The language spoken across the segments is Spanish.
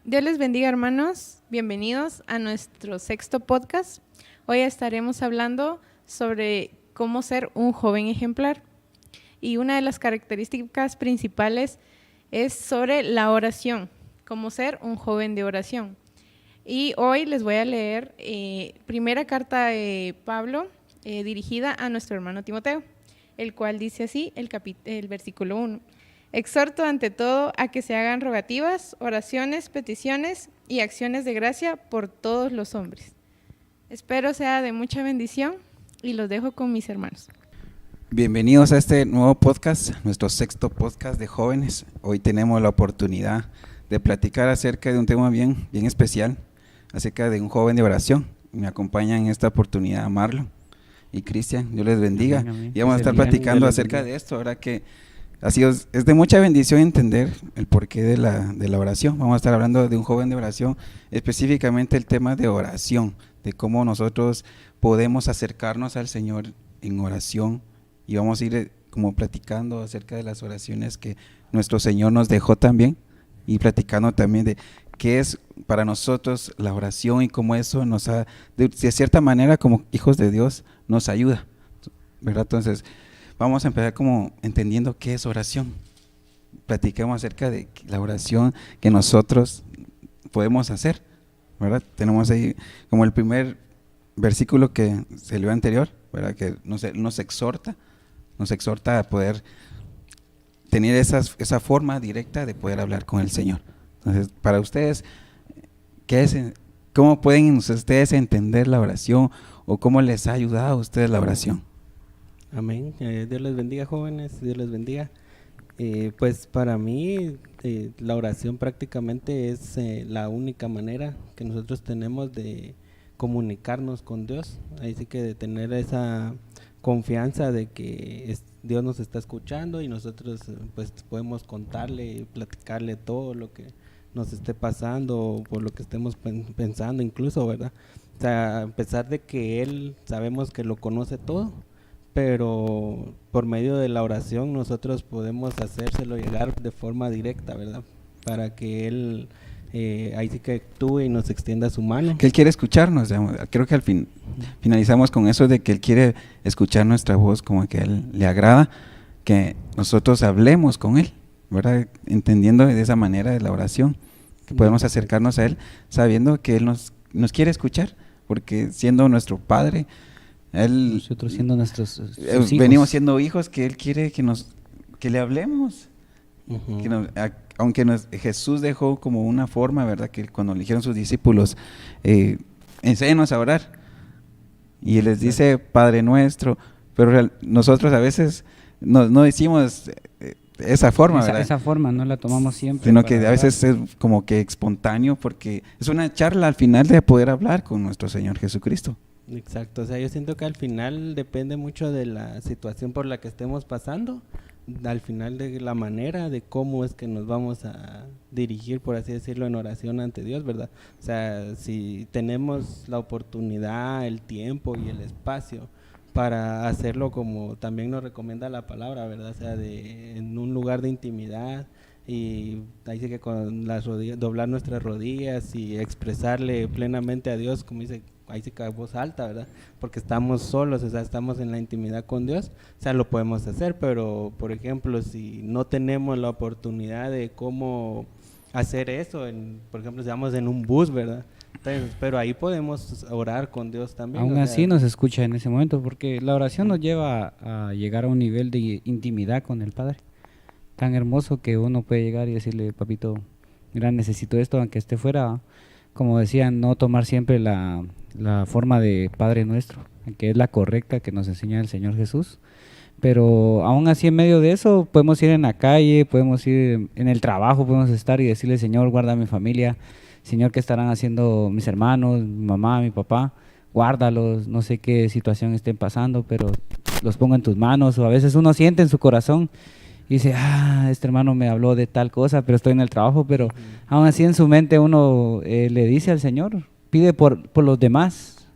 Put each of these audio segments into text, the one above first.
Dios les bendiga, hermanos. Bienvenidos a nuestro sexto podcast. Hoy estaremos hablando sobre cómo ser un joven ejemplar. Y una de las características principales es sobre la oración, cómo ser un joven de oración. Y hoy les voy a leer primera carta de Pablo dirigida a nuestro hermano Timoteo, el cual dice así, el versículo 1. Exhorto ante todo a que se hagan rogativas, oraciones, peticiones y acciones de gracia por todos los hombres. Espero sea de mucha bendición y los dejo con mis hermanos. Bienvenidos a este nuevo podcast, nuestro sexto podcast de jóvenes. Hoy tenemos la oportunidad de platicar acerca de un tema bien especial, acerca de un joven de oración. Me acompañan en esta oportunidad Marlon y Cristian. Dios les bendiga. Amén. Y vamos a estar platicando acerca de esto, ahora que es de mucha bendición entender el porqué de la oración. Vamos a estar hablando de un joven de oración, específicamente el tema de oración, de cómo nosotros podemos acercarnos al Señor en oración, y vamos a ir como platicando acerca de las oraciones que nuestro Señor nos dejó también, y platicando también de qué es para nosotros la oración y cómo eso nos ha, de cierta manera como hijos de Dios, nos ayuda, ¿verdad? Entonces vamos a empezar como entendiendo qué es oración. Platiquemos acerca de la oración que nosotros podemos hacer, ¿verdad? Tenemos ahí como el primer versículo que se leyó anterior, ¿verdad? Que nos exhorta a poder tener esa forma directa de poder hablar con el Señor. Entonces, para ustedes, ¿cómo pueden ustedes entender la oración o cómo les ha ayudado a ustedes la oración? Amén. Dios les bendiga, jóvenes. Dios les bendiga. Pues para mí la oración prácticamente es la única manera que nosotros tenemos de comunicarnos con Dios. Ahí sí que de tener esa confianza de que Dios nos está escuchando y nosotros pues podemos contarle y platicarle todo lo que nos esté pasando o por lo que estemos pensando incluso, ¿verdad? O sea, a pesar de que Él sabemos que lo conoce todo, pero por medio de la oración nosotros podemos hacérselo llegar de forma directa, ¿verdad? Para que Él ahí sí que actúe y nos extienda su mano. Que Él quiere escucharnos, digamos. Creo que al fin finalizamos con eso de que Él quiere escuchar nuestra voz, como que a Él le agrada que nosotros hablemos con Él, ¿verdad? Entendiendo de esa manera de la oración, que podemos acercarnos a Él sabiendo que Él nos quiere escuchar, porque siendo nuestro Padre, nosotros siendo nuestros hijos. Venimos siendo hijos que Él quiere que le hablemos. Uh-huh. Aunque Jesús dejó como una forma, ¿verdad? Que cuando le dijeron sus discípulos, enséñanos a orar. Y Él les dice, Padre nuestro, pero nosotros a veces no decimos esa forma, ¿verdad? Esa forma no la tomamos siempre. Sino que a veces es como que espontáneo, porque es una charla al final de poder hablar con nuestro Señor Jesucristo. Exacto, o sea, yo siento que al final depende mucho de la situación por la que estemos pasando, al final de la manera de cómo es que nos vamos a dirigir, por así decirlo, en oración ante Dios, ¿verdad? O sea, si tenemos la oportunidad, el tiempo y el espacio para hacerlo como también nos recomienda la palabra, ¿verdad? O sea, en un lugar de intimidad, y ahí sí que con las rodillas, doblar nuestras rodillas y expresarle plenamente a Dios, como dice, ahí sí que a voz alta, ¿verdad? Porque estamos solos, o sea, estamos en la intimidad con Dios, o sea, lo podemos hacer, pero por ejemplo, si no tenemos la oportunidad de cómo hacer eso, por ejemplo, si vamos en un bus, ¿verdad? Entonces, pero ahí podemos orar con Dios también. Aún así nos escucha en ese momento, porque la oración nos lleva a llegar a un nivel de intimidad con el Padre, tan hermoso que uno puede llegar y decirle, papito, mira, necesito esto, aunque esté fuera. Como decían, no tomar siempre la forma de Padre Nuestro, que es la correcta que nos enseña el Señor Jesús, pero aún así en medio de eso podemos ir en la calle, podemos ir en el trabajo, podemos estar y decirle, Señor, guarda a mi familia, Señor, ¿qué estarán haciendo mis hermanos, mi mamá, mi papá? Guárdalos, no sé qué situación estén pasando, pero los pongo en tus manos. O a veces uno siente en su corazón y dice, este hermano me habló de tal cosa, pero estoy en el trabajo, pero aún así en su mente uno le dice al Señor, pide por los demás,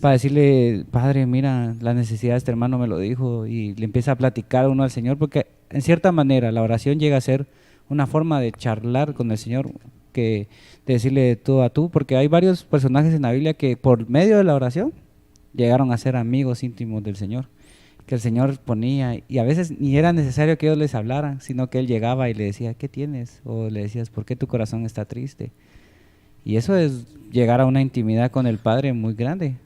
para decirle, Padre, mira, la necesidad de este hermano me lo dijo, y le empieza a platicar uno al Señor, porque en cierta manera la oración llega a ser una forma de charlar con el Señor, que de decirle de tú a tú, porque hay varios personajes en la Biblia que por medio de la oración llegaron a ser amigos íntimos del Señor, que el Señor ponía, y a veces ni era necesario que ellos les hablaran, sino que Él llegaba y le decía, ¿qué tienes? O le decías, ¿por qué tu corazón está triste? Y eso es llegar a una intimidad con el Padre muy grande.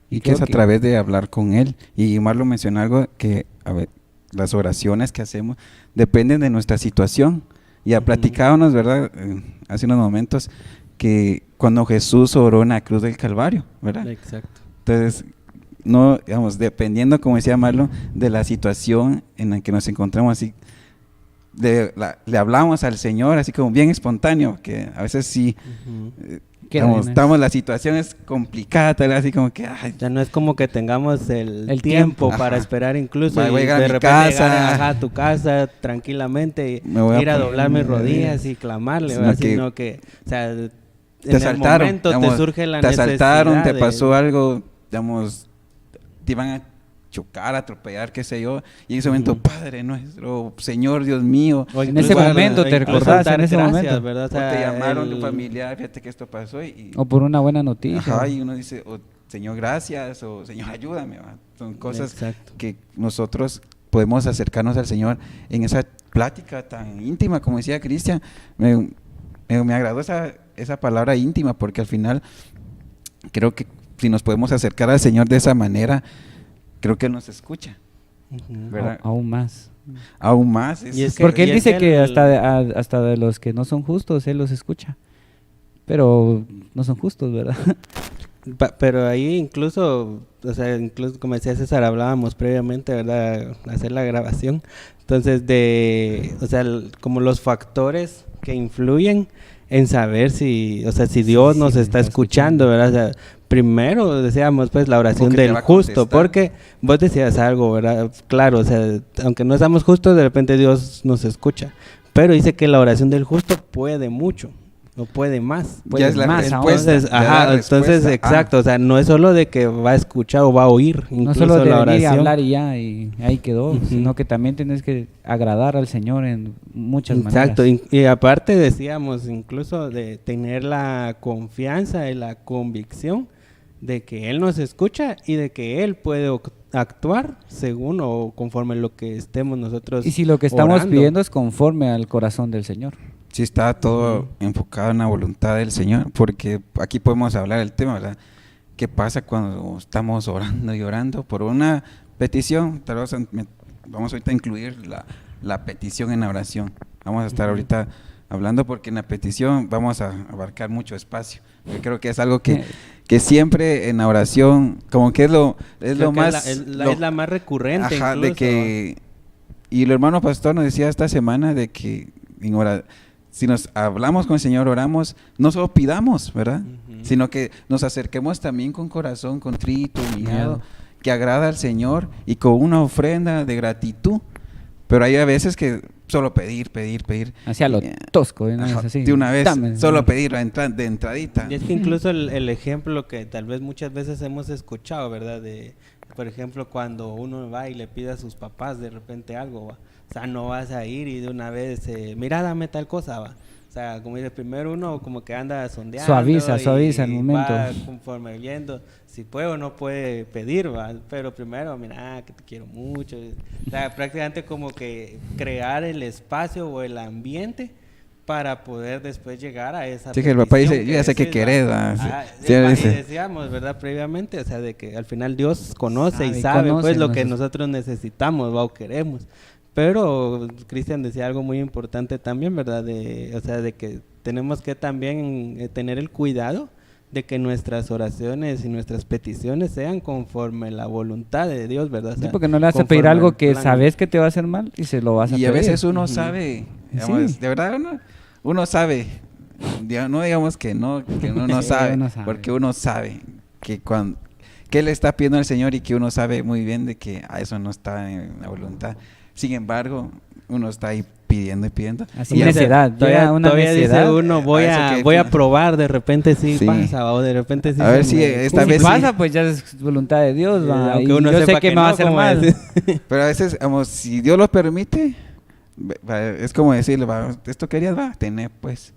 Y que es a través de hablar con Él. Y Marlon mencionó algo que, a ver, las oraciones que hacemos dependen de nuestra situación. Ya platicábamos, ¿verdad? Hace unos momentos, que cuando Jesús oró en la cruz del Calvario, ¿verdad? Exacto. Entonces, no, digamos, dependiendo, como decía Marlon, de la situación en la que nos encontramos, así, le hablamos al Señor así como bien espontáneo, que a veces sí, la situación es complicada, tal vez así como que... Ay, ya no es como que tengamos el tiempo para esperar incluso voy a y llegar de a mi repente casa, llegar a tu casa tranquilamente, ir a doblar mis rodillas y clamarle, sino que o sea, en te asaltaron, el momento digamos, te surge la te necesidad. Te asaltaron, te pasó algo, digamos, te iban a chocar, atropellar, qué sé yo, y en ese momento, Padre nuestro, Señor Dios mío, en ese momento te recordás, en ese momento, ¿verdad? O te llamaron tu familiar, fíjate que esto pasó, o por una buena noticia, ajá, y uno dice, Señor gracias, o Señor ayúdame, ¿va? Son cosas que nosotros podemos acercarnos al Señor en esa plática tan íntima, como decía Cristian. Me agradó esa palabra íntima, porque al final creo que si nos podemos acercar al Señor de esa manera, creo que Él nos escucha, ¿verdad? Aún más. Aún más. Porque Él dice que hasta de los que no son justos, Él los escucha. Pero no son justos, ¿verdad? Pero ahí incluso como decía César, hablábamos previamente, ¿verdad? Hacer la grabación. Entonces, como los factores que influyen en saber si Dios nos está escuchando, ¿verdad? O sea, primero decíamos pues la oración del justo, porque vos decías algo, ¿verdad? Claro, o sea, aunque no seamos justos, de repente Dios nos escucha, pero dice que la oración del justo puede mucho, no puede más. Ya es la respuesta. Entonces, exacto, o sea, no es solo de que va a escuchar o va a oír, no solo de venir a hablar y ya, y ahí quedó, sino que también tienes que agradar al Señor en muchas maneras. Exacto, y aparte decíamos incluso de tener la confianza y la convicción de que Él nos escucha y de que Él puede actuar según o conforme lo que estemos nosotros y si lo que estamos orando. pidiendo es conforme al corazón del Señor. Sí, está todo enfocado en la voluntad del Señor, porque aquí podemos hablar del tema, ¿verdad? ¿Qué pasa cuando estamos orando y orando por una petición? Tal vez vamos ahorita a incluir la petición en la oración. Vamos a estar ahorita hablando porque en la petición vamos a abarcar mucho espacio. Yo creo que es algo que siempre en la oración, como que es lo más... Es la más recurrente. Ajá, incluso. de que... Y el hermano pastor nos decía esta semana de que si nos hablamos con el Señor, oramos, no solo pidamos, ¿verdad? Sino que nos acerquemos también con corazón contrito, humillado, que agrada al Señor y con una ofrenda de gratitud. Pero hay a veces que solo pedir. Hacia lo tosco, ¿no? Ajá, Así, de una vez, dame, solo pedir de entradita. Y es que incluso el ejemplo que tal vez muchas veces hemos escuchado, ¿verdad? Por ejemplo, cuando uno va y le pide a sus papás de repente algo, ¿va? O sea, no vas a ir y de una vez, mira, dame tal cosa, ¿va? O sea, como dice, primero uno como que anda sondeando. Suaviza el momento. Va conforme viendo si puede o no puede pedir, ¿va? Pero primero, mira, que te quiero mucho. O sea, prácticamente como que crear el espacio o el ambiente para poder después llegar a esa sí, que el papá dice, yo ya sé qué querés, y decíamos, ¿verdad? Previamente, o sea, de que al final Dios conoce y sabe pues lo que nosotros necesitamos, ¿va? O queremos. Pero Cristian decía algo muy importante también, ¿verdad? De que tenemos que también tener el cuidado de que nuestras oraciones y nuestras peticiones sean conforme la voluntad de Dios, ¿verdad? O sea, sí, porque no le vas a pedir algo que sabes que te va a hacer mal y se lo vas a pedir. Y a veces uno sabe, digamos, de verdad uno sabe, no digamos que uno no sabe, porque uno sabe que le está pidiendo al Señor y que uno sabe muy bien de que eso no está en la voluntad. Sin embargo, uno está ahí pidiendo. Así necedad, todavía dice uno, voy a probar, de repente sí pasa, o de repente sí. A ver si esta vez pasa, pues ya es voluntad de Dios, va. Aunque uno yo sepa sé que me va a hacer mal. Pero a veces, si Dios lo permite, es como decirle, esto querías, va, tener pues.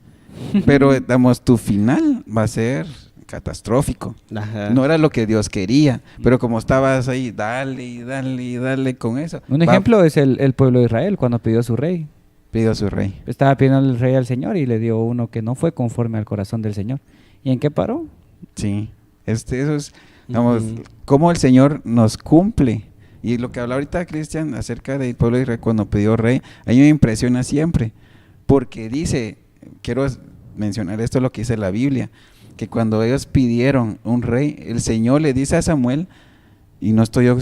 pero digamos, tu final va a ser catastrófico. Ajá. No era lo que Dios quería, pero como estabas ahí, dale y dale y dale con eso. Un ejemplo es el pueblo de Israel cuando pidió su rey. Pidió a su rey. Estaba pidiendo el rey al Señor y le dio uno que no fue conforme al corazón del Señor. ¿Y en qué paró? Sí, eso es, digamos, Ujú. cómo el Señor nos cumple. Y lo que habla ahorita Cristian acerca del pueblo de Israel cuando pidió rey, a mí me impresiona siempre, porque dice, quiero mencionar esto, lo que dice la Biblia, que cuando ellos pidieron un rey, el Señor le dice a Samuel, y no estoy yo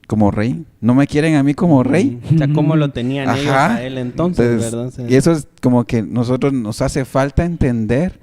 como rey, no me quieren a mí como rey. O sea, ¿cómo lo tenían ellos Ajá. a él entonces, verdad? O sea, Y eso es como que nosotros nos hace falta entender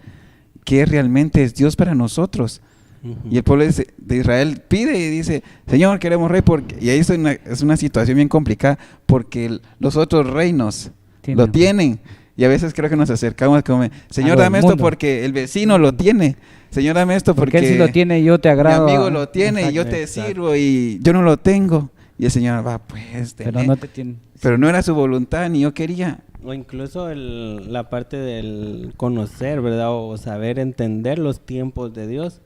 qué realmente es Dios para nosotros. ujú. Y el pueblo de Israel pide y dice, Señor, queremos rey, y ahí es una situación bien complicada, porque los otros reinos lo tienen. Y a veces creo que nos acercamos como, Señor, lo del dame esto mundo. porque el vecino lo tiene. Señor, dame esto Porque porque él sí lo tiene y yo te mi agrado. amigo lo tiene y yo te Exacto. sirvo y yo no lo tengo. Y el Señor va, pues, Pero tené. no te tiene. Pero no era su voluntad ni yo quería. O incluso la parte del conocer, ¿verdad? O saber entender los tiempos de Dios.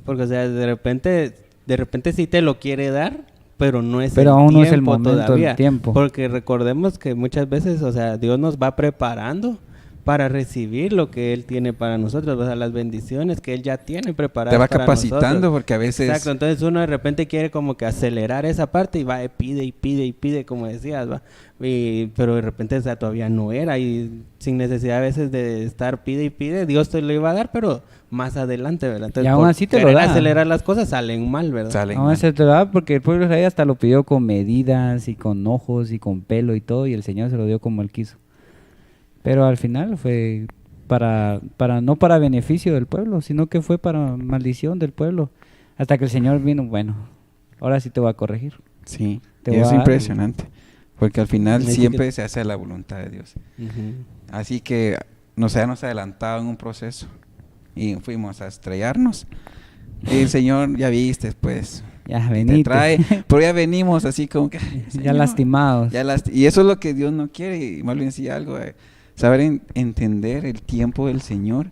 Porque, o sea, de repente sí te lo quiere dar, pero no es Pero el aún no tiempo es el momento, el todavía. tiempo. Porque recordemos que muchas veces, o sea, Dios nos va preparando para recibir lo que Él tiene para nosotros, o sea, las bendiciones que Él ya tiene preparadas Te va para capacitando nosotros. porque a veces... Exacto, entonces uno de repente quiere como que acelerar esa parte y va, pide y pide y pide, como decías, va. Pero de repente, o sea, todavía no era y sin necesidad a veces de estar pide y pide, Dios te lo iba a dar, pero más adelante, ¿verdad? Entonces, Y aún por así te lo querer da. acelerar las cosas salen mal, ¿verdad? Salen No, mal. se te lo da porque el pueblo de Israel hasta lo pidió con medidas y con ojos y con pelo y todo, y el Señor se lo dio como él quiso. Pero al final fue no para beneficio del pueblo, sino que fue para maldición del pueblo. Hasta que el Señor vino, bueno, ahora sí te voy a corregir. Sí, Te y voy es a dar- impresionante. Porque al final Así que- siempre se hace la voluntad de Dios. Ujú. Así que nos habíamos adelantado en un proceso y fuimos a estrellarnos. Y el Señor, ya viste, pues, Ya te venite. trae, pero ya venimos así como que... "Ay, Ya Señor". lastimados. Y eso es lo que Dios no quiere, y más bien decía algo, saber entender el tiempo del Señor.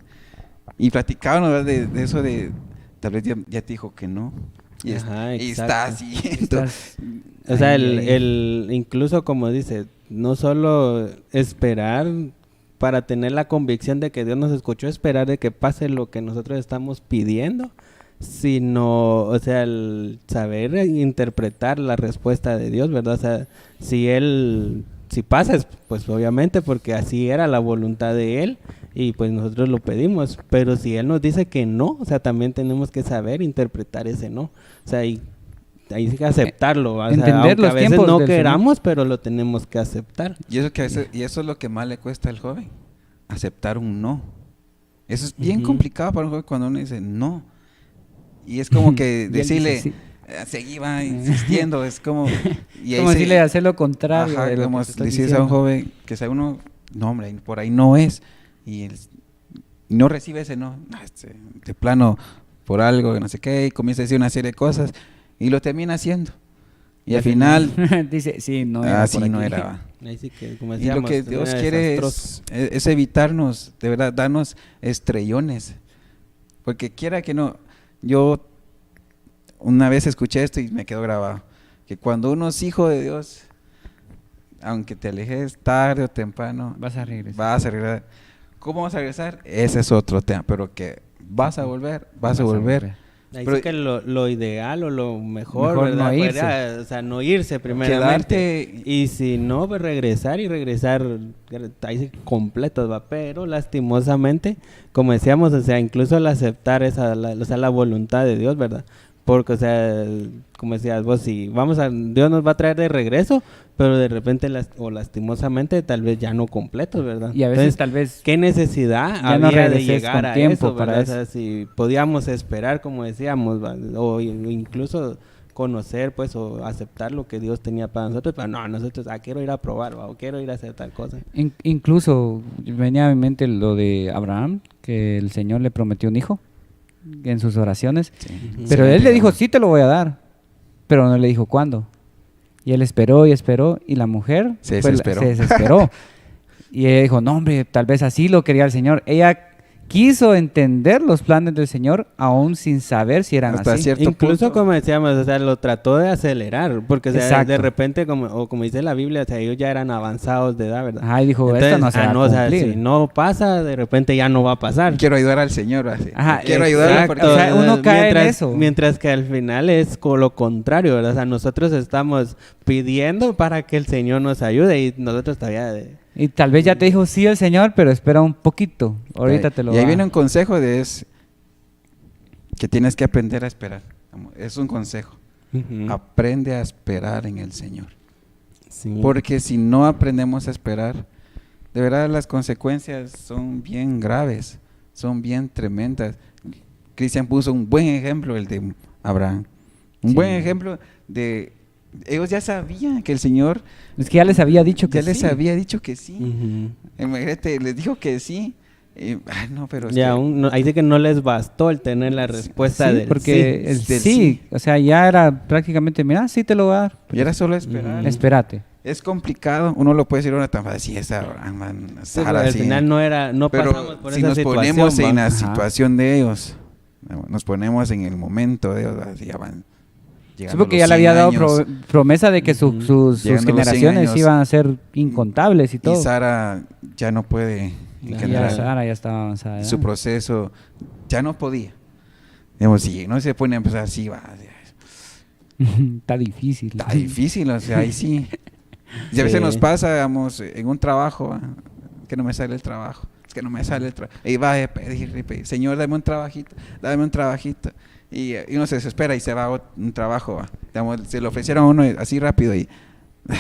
Y platicábamos, ¿verdad? de eso de, tal vez ya te dijo que no. Y, Ajá, y exacto. está haciendo. Estás- O sea, Ahí. incluso como dice, no solo esperar para tener la convicción de que Dios nos escuchó, esperar de que pase lo que nosotros estamos pidiendo, sino, o sea, el saber interpretar la respuesta de Dios, ¿verdad? O sea, si pasa, pues obviamente porque así era la voluntad de Él y pues nosotros lo pedimos, pero si Él nos dice que no, o sea, también tenemos que saber interpretar ese no, o sea, y ahí sí que aceptarlo, o sea, Entender aunque los a veces tiempos no del Señor. queramos, pero lo tenemos que aceptar. Y eso, que a veces, y eso es lo que más le cuesta al joven, aceptar un no. Eso es bien Ujú. complicado para un joven cuando uno dice no. Y es como que Y él dice decirle, sí. seguí va insistiendo, es como... Y ahí Como se- decirle hacer lo contrario Ajá, de lo como que te estoy decirle a un diciendo. joven que sea uno, no hombre, por ahí no es. Y él no recibe ese no, de plano, por algo, no sé qué, y comienza a decir una serie de cosas y lo termina haciendo. Y al final, Dice, sí, no era así por no aquí. era. Va. Ahí sí que, como Y lo decíamos, que era Dios quiere desastroso. es evitarnos, de verdad, darnos estrellones. Porque quiera que no, yo una vez escuché esto y me quedó grabado, que cuando uno es hijo de Dios, aunque te alejes tarde o temprano, Vas a regresar. vas a regresar. ¿Cómo vas a regresar? Ese es otro tema, pero que vas a volver, vas a volver. Ahí Pero- sí que lo ideal o lo mejor, Mejor ¿verdad? no irse. Fuera, o sea, no irse primeramente. Quedarte Y si no, pues regresar ahí sí completos, va. Pero lastimosamente, como decíamos, o sea, incluso al aceptar o sea, la voluntad de Dios, ¿verdad? Porque, o sea, como decías vos, si Dios nos va a traer de regreso, pero de repente o lastimosamente tal vez ya no completos, ¿verdad? Y a veces Entonces, tal vez ¿qué necesidad Ya no había de regreses llegar con a tiempo eso, para ¿verdad? eso. O sea, si podíamos esperar, como decíamos, ¿va? O incluso conocer, pues, o aceptar lo que Dios tenía para nosotros, pero no, nosotros, quiero ir a probar, ¿va? O quiero ir a hacer tal cosa. incluso venía a mi mente lo de Abraham, que el Señor le prometió un hijo en sus oraciones, Ujú. pero Sí, él le pero- dijo, sí te lo voy a dar, pero no le dijo cuándo. Y él esperó y esperó, y la mujer Se fue desesperó. se desesperó. Y ella dijo, no hombre, tal vez así lo quería el Señor. Ella quiso entender los planes del Señor aún sin saber si eran Hasta así. cierto Incluso punto. como decíamos, o sea, lo trató de acelerar, porque o sea, Exacto. de repente, como dice la Biblia, o sea, ellos ya eran avanzados de edad, ¿verdad? Ajá, y dijo, Entonces, esto no se va a o sea, cumplir. si no pasa, de repente ya no va a pasar. Quiero ayudar al Señor. Así. Ajá, Quiero ayudarle porque... O sea, uno cae en eso. Mientras que al final es con lo contrario, ¿verdad? O sea, nosotros estamos pidiendo para que el Señor nos ayude y nosotros todavía... Y tal vez ya te dijo sí el Señor, pero espera un poquito. Ahorita te lo Y ahí va. viene un consejo que tienes que aprender a esperar. Es un consejo. Aprende a esperar en el Señor. Sí. Porque si no aprendemos a esperar, de verdad las consecuencias son bien graves, son bien tremendas. Cristian puso un buen ejemplo, el de Abraham. Un buen ejemplo de... Ellos ya sabían que el Señor Es que ya les había dicho que ya les sí. había dicho que sí. Ujú. Imagínate, les dijo que sí. No, pero es Ya que- aún no, ahí sí que no les bastó el tener la respuesta Sí, del porque el del sí, sí. o sea, ya era prácticamente, mira, sí te lo voy a dar. y era solo esperar. Espérate. Es complicado, uno lo puede decir ahora tan fácil, sí, esa Sí, Sara, al sí. final no Pero pasamos por si esa nos situación. ponemos en ¿va? la Ajá. situación de ellos, nos ponemos en el momento de ellos, así ya van Sí, llegando porque los ya le había 100 dado años, promesa de que Ujú. sus Llegando los 100 generaciones años. iban a ser incontables y todo. y Sara ya no puede Ya, engendrar. Ya Sara ya estaba avanzada. Y ya. su proceso ya no podía. Digamos, si no se pone a empezar así, va, Está difícil. está difícil, o sea, ahí sí. Y a veces Sí. nos pasa, digamos, en un trabajo, ¿va? Que no me sale el trabajo, es que no me sale el trabajo. Y va a pedir, Señor, dame un trabajito, dame un trabajito. Y uno se desespera y se va a un trabajo, ¿va? Digamos, se lo ofrecieron a uno así rápido y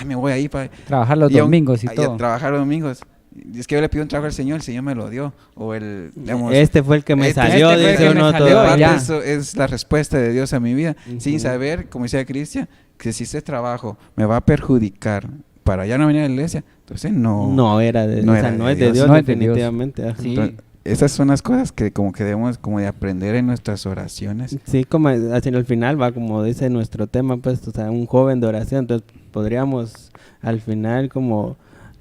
me voy ahí para Trabajar los domingos y a todo. trabajar los domingos. Y es que yo le pido un trabajo al Señor, el Señor me lo dio. O digamos, Este fue el que me este salió, fue el dice que me uno salió, todo. aparte ya. eso es la respuesta de Dios a mi vida, sin Ujú. saber, como decía Cristian, que si ese trabajo me va a perjudicar para ya no venir a la iglesia, entonces No era de, No o sea, era no de es de Dios. Dios, No es de Dios. definitivamente. Ajá. Sí. Entonces, esas son las cosas que como que debemos como de aprender en nuestras oraciones. Sí, como así al final va, como dice nuestro tema, pues, o sea, un joven de oración, entonces podríamos al final como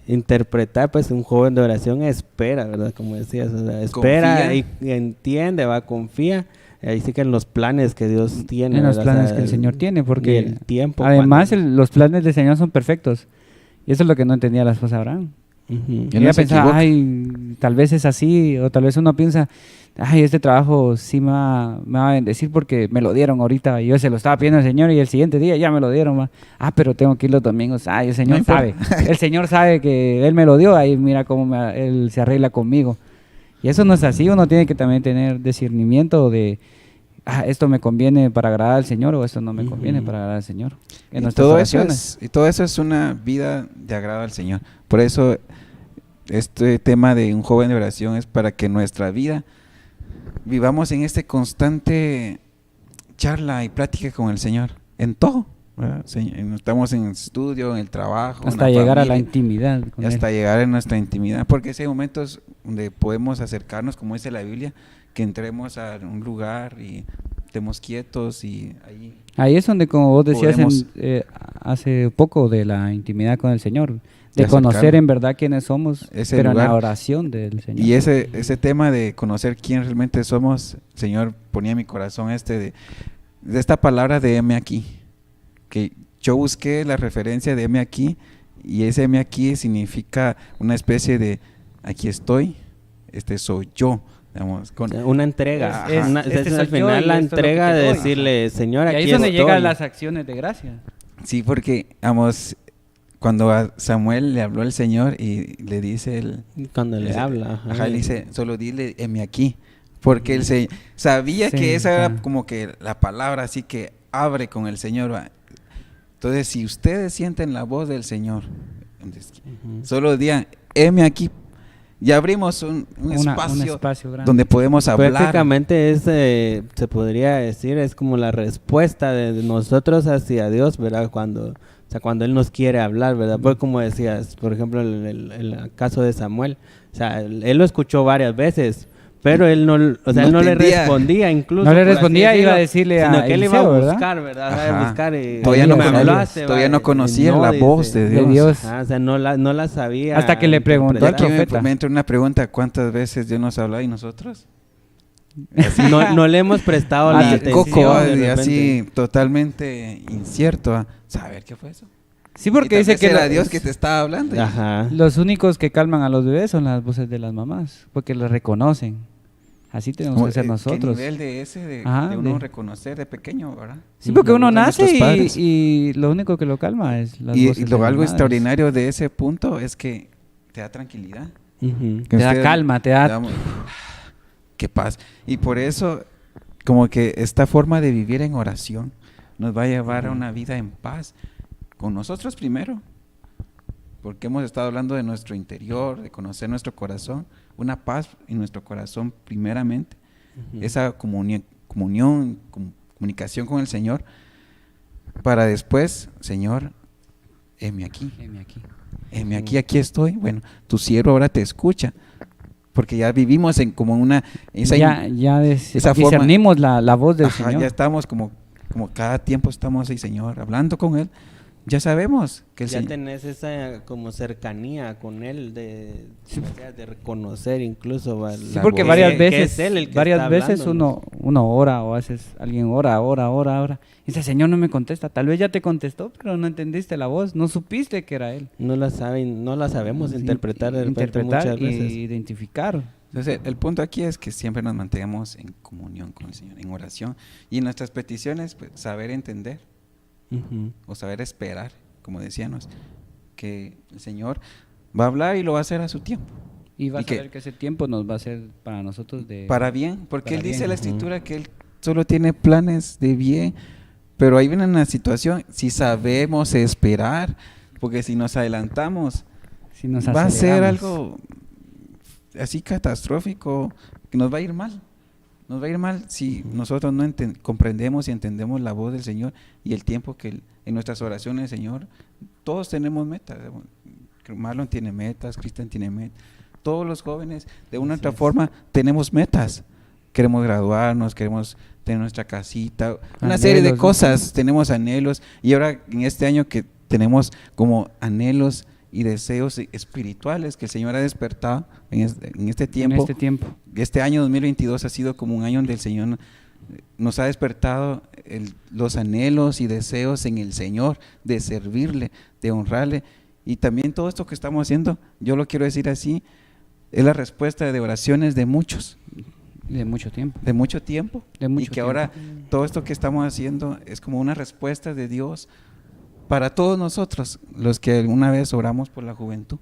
interpretar, pues, un joven de oración espera, ¿verdad? Como decías, o sea, espera Confía. y entiende, va, confía, ahí sí que en los planes que Dios tiene. En los ¿verdad? O planes sea, que el Señor tiene, porque y el tiempo. además cuando- los planes del Señor son perfectos. Y eso es lo que no entendía la esposa de Abraham. Ujú. Y no Ella se pensaba, equivoca. ay, tal vez es así, o tal vez uno piensa, ay, este trabajo sí me va a bendecir porque me lo dieron ahorita, y yo se lo estaba pidiendo al Señor y el siguiente día ya me lo dieron, ma. Ah, pero tengo que ir los domingos, ay, el Señor No sabe, importa. el Señor sabe que Él me lo dio, ahí mira cómo Él se arregla conmigo. Y eso no es así, uno tiene que también tener discernimiento de, esto me conviene para agradar al Señor o esto no me conviene Ujú. para agradar al Señor. En Y nuestras todo, eso oraciones. y todo eso es una vida de agrado al Señor. Por eso este tema de un joven de oración es para que nuestra vida vivamos en este constante charla y plática con el Señor, en todo, ¿verdad? Estamos en el estudio, en el trabajo, Hasta en la llegar a la familia, intimidad con y hasta Él. llegar a nuestra intimidad, porque hay momentos donde podemos acercarnos, como dice la Biblia, que entremos a un lugar y estemos quietos y ahí Ahí es donde, como vos decías podemos- hace poco, de la intimidad con el Señor, de De conocer acercarnos. en verdad quiénes somos, Ese pero en lugar. la oración del Señor. Y ese tema de conocer quién realmente somos, el Señor ponía en mi corazón de esta palabra de heme aquí, que yo busqué la referencia de heme aquí, y ese heme aquí significa una especie de aquí estoy, este soy yo, digamos, con, Una entrega. Es- Ajá. este Es soy al yo final y la esto es lo que entrega te de doy. decirle, Señor, Y aquí ahí es donde estoy. llegan las acciones de gracia. sí, porque digamos, cuando a Samuel le habló el Señor y le dice Cuando le habla. ajá, le dice, solo dile heme aquí, porque él sabía que esa era Senta. como que la palabra así que abre con el Señor, ¿va? Entonces, si ustedes sienten la voz del Señor, entonces, Ujú. solo digan, heme aquí, y abrimos un Un espacio espacio grande. donde podemos hablar. Prácticamente es, se podría decir, es como la respuesta de nosotros hacia Dios, ¿verdad? Cuando Él nos quiere hablar, ¿verdad? Pues como decías, por ejemplo, el caso de Samuel, o sea, él lo escuchó varias veces, Pero él no, o sea, No él no le entendía. respondía incluso. No le por así respondía, iba a decirlo, decirle sino a que él iba Eliseo, a ¿verdad? buscar, ¿verdad? Ajá. A buscar. Todavía "Ahí no me conocía- hablaste, todavía va", no conocía la dice, voz de De Dios. O sea, no la sabía. Hasta que le preguntó al Aquí interpretar. profeta. me entra una pregunta, ¿cuántas veces Dios nos habla y nosotros? No le hemos prestado la Y atención. Coco, de y repente. así totalmente incierto a saber qué fue eso. Sí, porque Y tal dice vez que era Dios que te estaba hablando. Ajá. los únicos que calman a los bebés son las voces de las mamás, porque los reconocen. Así tenemos que ser nosotros. ¿Qué nivel de ese de Ajá, uno de- reconocer de pequeño, verdad? Sí, porque La uno voz de nace nuestros padres. y lo único que lo calma es las Y voces de lo las algo madres. extraordinario de ese punto es que te da tranquilidad. Ujú. Que Te da usted- calma, te da... qué paz. Y por eso, como que esta forma de vivir en oración nos va a llevar a una vida en paz con nosotros primero, porque hemos estado hablando de nuestro interior, de conocer nuestro corazón, una paz en nuestro corazón primeramente, Ujú. esa comunicación con el Señor, para después, Señor, heme aquí. Heme aquí, aquí estoy. Bueno, tu siervo ahora te escucha, porque ya vivimos en como una esa esa forma- discernimos la voz del Ajá, Señor. ya estamos como cada tiempo estamos ahí, Señor, hablando con él. Ya sabemos que el Ya Señor tenés esa como cercanía con él de reconocer incluso va, Sí, la porque voz. varias que veces, es él el que está veces hablándonos. uno ora o haces alguien ora. Y dice, Señor no me contesta. Tal vez ya te contestó, pero no entendiste la voz, no supiste que era él. No la sabemos Sí, interpretar de repente interpretar muchas y veces. identificar. Entonces, el punto aquí es que siempre nos mantengamos en comunión con el Señor, en oración. Y en nuestras peticiones, pues, saber entender Ujú. o saber esperar, como decíamos, que el Señor va a hablar y lo va a hacer a su tiempo. Y vas Y que- a ver que ese tiempo nos va a ser para nosotros de... Para bien, porque para Él dice bien. en la Escritura que Él solo tiene planes de bien, pero ahí viene una situación, si sabemos esperar, porque si nos adelantamos, si nos va a ser aceleramos. algo así catastrófico, que nos va a ir mal. Nos va a ir mal si nosotros no comprendemos y entendemos la voz del Señor y el tiempo que en nuestras oraciones, Señor, todos tenemos metas. Marlon tiene metas, Cristian tiene metas. Todos los jóvenes, de una u otra forma, tenemos metas. Queremos graduarnos, queremos tener nuestra casita, una serie de Anhelos, ¿no? cosas, tenemos anhelos. Y ahora en este año que tenemos como anhelos y deseos espirituales que el Señor ha despertado en este tiempo. En este tiempo. Este año 2022 ha sido como un año donde el Señor nos ha despertado los anhelos y deseos en el Señor de servirle, de honrarle. Y también todo esto que estamos haciendo, yo lo quiero decir así, es la respuesta de oraciones de muchos, De mucho tiempo. de mucho tiempo. De mucho y que tiempo. ahora todo esto que estamos haciendo es como una respuesta de Dios para todos nosotros, los que alguna vez oramos por la juventud.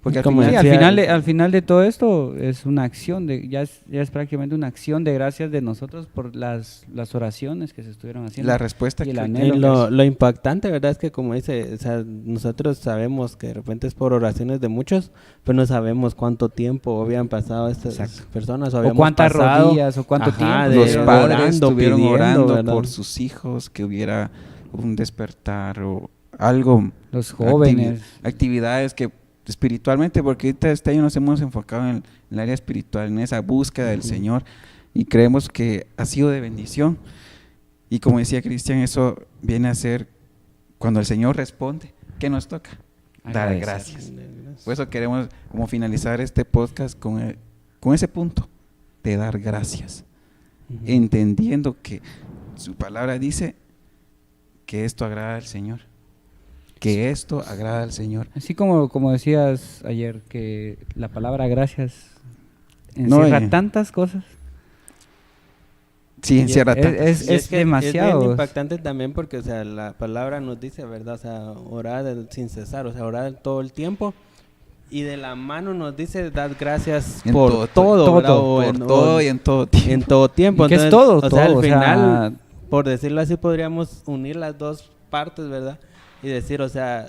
Porque al Como final, Sí, decía- al final de todo esto es una acción, ya es prácticamente una acción de gracias de nosotros por las oraciones que se estuvieron haciendo. la respuesta y el que anhelo. Y lo impactante, ¿verdad? Es que como dice, o sea, nosotros sabemos que de repente es por oraciones de muchos, pero no sabemos cuánto tiempo habían pasado estas Exacto. personas. O, O habíamos cuántas pasado, rodillas, o cuánto ajá, tiempo. los de padres orando, estuvieron pidiendo, orando ¿verdad? por sus hijos, que hubiera un despertar o algo, Los jóvenes. actividades que espiritualmente, porque ahorita este año nos hemos enfocado en el área espiritual, en esa búsqueda del Señor, y creemos que ha sido de bendición. Y como decía Cristian, eso viene a ser cuando el Señor responde, ¿qué nos toca? Dar Agradecer. gracias. Por eso queremos como finalizar este podcast con ese punto de dar gracias, Ujú. entendiendo que su palabra dice que esto agrada al Señor, que esto agrada al Señor. Así como decías ayer, que la palabra gracias No, encierra tantas cosas. Sí, encierra es- tantas. es- Y que demasiado. Es bien impactante también porque, o sea, la palabra nos dice, ¿verdad? O sea, orar sin cesar, o sea, orar todo el tiempo. Y de la mano nos dice dar gracias En por todo, ¿verdad? O por en- todo o y en todo tiempo. en todo tiempo. ¿Y qué es Entonces, todo? O sea, al Todo, o sea, final, por decirlo así, podríamos unir las dos partes, ¿verdad? Y decir, o sea,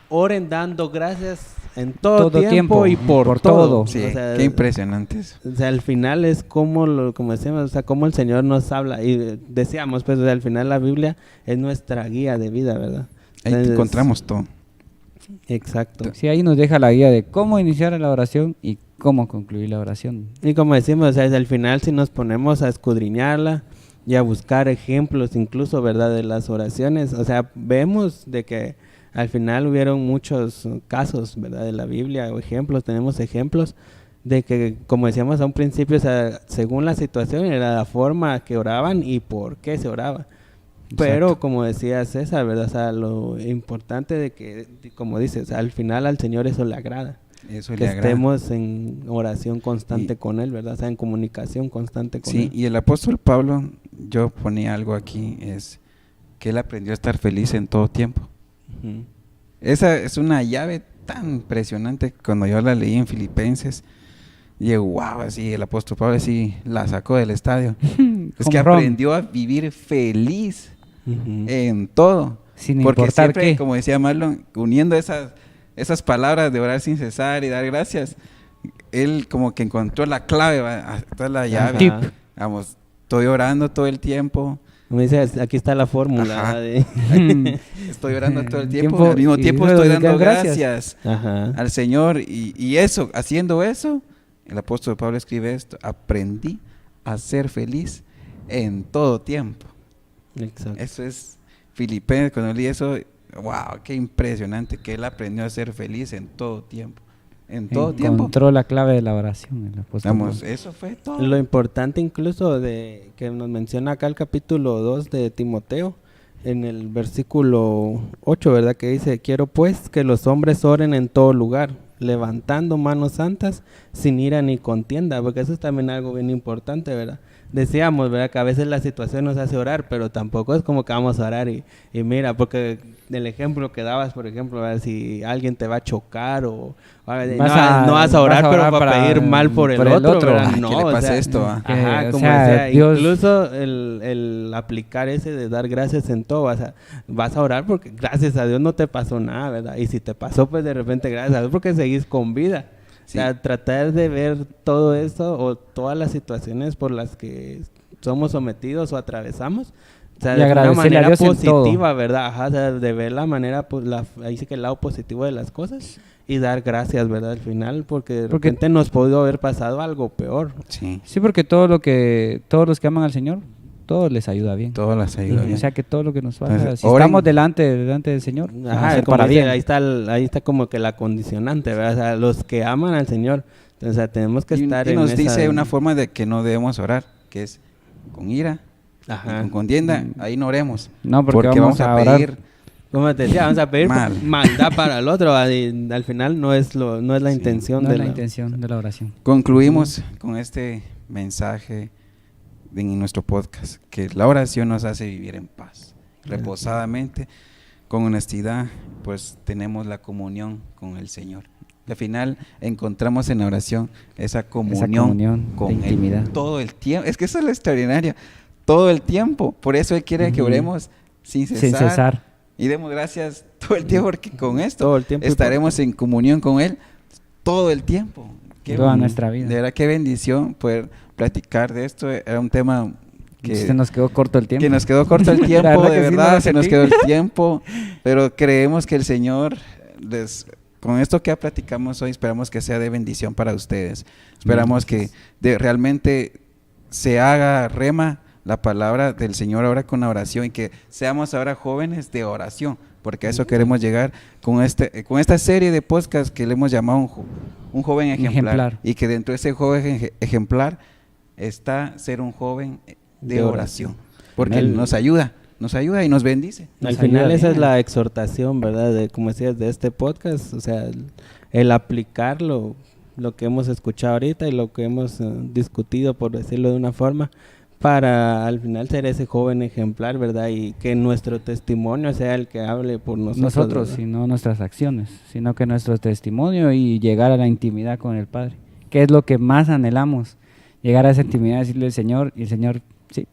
oren dando gracias en todo, tiempo y por todo. Sí, O sea, qué impresionante eso. o sea, al final es como decíamos, o sea, como el Señor nos habla. Y decíamos, pues, o sea, al final la Biblia es nuestra guía de vida, ¿verdad? Ahí Entonces, encontramos todo. Exacto. Sí, ahí nos deja la guía de cómo iniciar la oración y cómo concluir la oración. Y como decimos, o sea, al final si nos ponemos a escudriñarla y a buscar ejemplos incluso, ¿verdad?, de las oraciones, o sea, vemos de que al final hubieron muchos casos, ¿verdad?, de la Biblia o ejemplos, tenemos ejemplos de que, como decíamos a un principio, o sea, según la situación era la forma que oraban y por qué se oraba. Pero Exacto. como decía César, ¿verdad?, o sea, lo importante de que, como dices, o sea, al final al Señor eso le agrada. Eso Que le agrada. estemos en oración constante Y- con Él, ¿verdad? O sea, en comunicación constante con Sí, Él. y el apóstol Pablo, yo ponía algo aquí, es que él aprendió a estar feliz en todo tiempo. Ujú. Esa es una llave tan impresionante. Cuando yo la leí en Filipenses, y wow, así el apóstol Pablo así la sacó del estadio. Es que Home run, aprendió a vivir feliz Ujú. en todo. sin Porque importar siempre, qué. como decía Marlon, uniendo esas palabras de orar sin cesar y dar gracias, él como que encontró la clave, esta es la llave. Tip. Vamos, estoy orando todo el tiempo, Como dices, aquí está la fórmula. Ajá. ¿verdad? estoy orando todo el Tiempo, tiempo, al mismo y tiempo luego estoy de dando dar gracias. gracias Ajá. al Señor y eso, haciendo eso, el apóstol Pablo escribe esto: aprendí a ser feliz en todo tiempo. Exacto. Eso es Filipenses, cuando leí eso, wow, qué impresionante que él aprendió a ser feliz en todo tiempo. En todo tiempo. Encontró la clave de la oración, el apóstol Vamos, Pablo. eso fue todo. Lo importante incluso de que nos menciona acá el capítulo 2 de Timoteo, en el versículo 8, ¿verdad? Que dice, quiero pues que los hombres oren en todo lugar, levantando manos santas, sin ira ni contienda, porque eso es también algo bien importante, ¿verdad? Decíamos, ¿verdad?, que a veces la situación nos hace orar, pero tampoco es como que vamos a orar y mira, porque del ejemplo que dabas, por ejemplo, ¿verdad?, si alguien te va a chocar o no vas a orar, pero para pedir mal por el otro, ¿verdad? Ay, No, ¿qué le o pasa sea, esto? que, Ajá, o como sea, decía, Dios- incluso el aplicar ese de dar gracias en todo, vas a orar porque gracias a Dios no te pasó nada, ¿verdad? Y si te pasó, pues de repente gracias a Dios porque seguís con vida. Sí. O sea, tratar de ver todo esto o todas las situaciones por las que somos sometidos o atravesamos, o sea, Y de una agradecerle a manera Dios en positiva, ¿verdad? Ajá, o sea, de ver la manera, ahí sí que el lado positivo de las cosas y dar gracias, ¿verdad? Al final, porque de Porque- repente nos pudo haber pasado algo peor. Sí, Sí, porque todos los que aman al Señor, todo les ayuda bien. todas las ayuda Ujú. bien. O sea que todo lo que nos pasa, Entonces, si oren. estamos delante del Señor, va a Ajá, ser como para dice, bien. ahí está como que la condicionante, ¿verdad? O sea, los que aman al Señor, o sea, tenemos que Y estar y en nos esa... dice una forma de que no debemos orar, que es con ira, y Ajá. con contienda, ahí no oremos. No, porque vamos a pedir orar. Como te decía, vamos a pedir maldad para el otro, ¿verdad? Y al final no es la Sí, intención No de es la intención de la oración. Concluimos con este mensaje en nuestro podcast, que la oración nos hace vivir en paz, reposadamente, con honestidad, pues tenemos la comunión con el Señor. Al final encontramos en la oración esa comunión, de con Él intimidad. todo el tiempo. Es que eso es lo extraordinario, todo el tiempo. Por eso Él quiere que Ujú. oremos sin cesar, Sin cesar. y demos gracias todo el tiempo, porque con esto Todo el tiempo. estaremos en comunión con Él todo el tiempo. Toda nuestra vida. De verdad, qué bendición poder platicar de esto. Era un tema Se nos quedó corto el tiempo. que nos quedó corto el La tiempo, verdad de que sí, verdad, no se lo nos sentí. quedó el tiempo, pero creemos que el Señor, con esto que platicamos hoy, esperamos que sea de bendición para ustedes. Esperamos que realmente se haga rema la palabra del Señor ahora con la oración, y que seamos ahora jóvenes de oración, porque a eso queremos llegar con esta serie de podcasts que le hemos llamado un joven ejemplar, y que dentro de ese joven ejemplar está ser un joven de oración, porque Amén. nos ayuda y nos bendice. Al Nos final ayuda esa bien. es la exhortación, ¿verdad? De, como decías, de este podcast, o sea, el aplicar lo que hemos escuchado ahorita y lo que hemos discutido, por decirlo de una forma, para al final ser ese joven ejemplar, ¿verdad? Y que nuestro testimonio sea el que hable por nosotros. ¿verdad? Sino nuestras acciones, sino que nuestro testimonio y llegar a la intimidad con el Padre, que es lo que más anhelamos, llegar a esa intimidad, decirle al Señor, y el Señor, sí,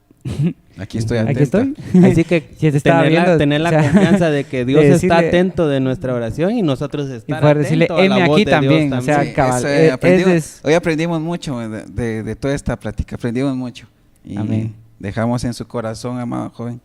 Aquí estoy aquí atenta. estoy. Así que Si te estaba viendo, tener la o sea, confianza de que Dios de está decirle- atento de nuestra oración y nosotros Y estar poder decirle, atentos a la heme voz aquí de Dios también, o sea, Sí, cabal, eso, es- hoy aprendimos mucho de toda esta plática, aprendimos mucho. Y Amén. dejamos en su corazón, amado joven,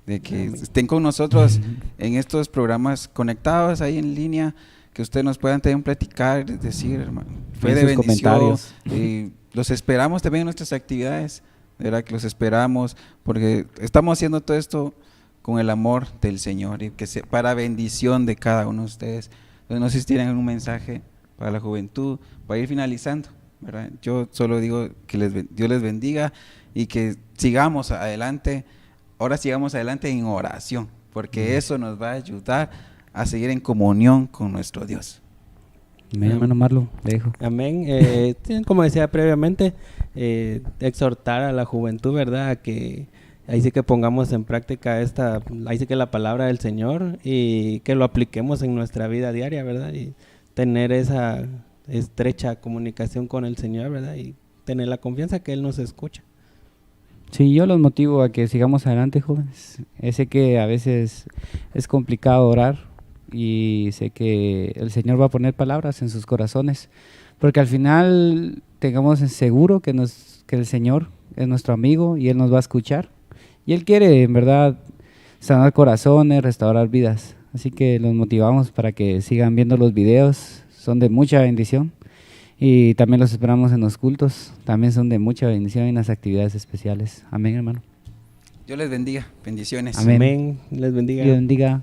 de que estén con nosotros en estos programas conectados ahí en línea, que ustedes nos puedan también platicar, decir, hermano, fue en de sus bendición. comentarios. Y los esperamos también en nuestras actividades, ¿verdad? Que los esperamos porque estamos haciendo todo esto con el amor del Señor y que para bendición de cada uno de ustedes. Entonces, no sé si tienen un mensaje para la juventud, para ir finalizando, ¿verdad? Yo solo digo que Dios les bendiga y que sigamos adelante, ahora sigamos adelante en oración, porque eso nos va a ayudar a seguir en comunión con nuestro Dios. Amén, hermano Marlon, le dejo. Amén. Sí, como decía previamente, exhortar a la juventud, ¿verdad? A que ahí sí que pongamos en práctica ahí sí que la palabra del Señor y que lo apliquemos en nuestra vida diaria, ¿verdad? Y tener esa estrecha comunicación con el Señor, ¿verdad? Y tener la confianza que Él nos escucha. Sí, yo los motivo a que sigamos adelante, jóvenes. Sé que a veces es complicado orar y sé que el Señor va a poner palabras en sus corazones, porque al final tengamos en seguro que el Señor es nuestro amigo y Él nos va a escuchar. Y Él quiere, en verdad, sanar corazones, restaurar vidas. Así que los motivamos para que sigan viendo los videos, son de mucha bendición. Y también los esperamos en los cultos, también son de mucha bendición en las actividades especiales. Amén, hermano. Dios les bendiga, bendiciones. Amén. Amén. Les bendiga. Dios bendiga.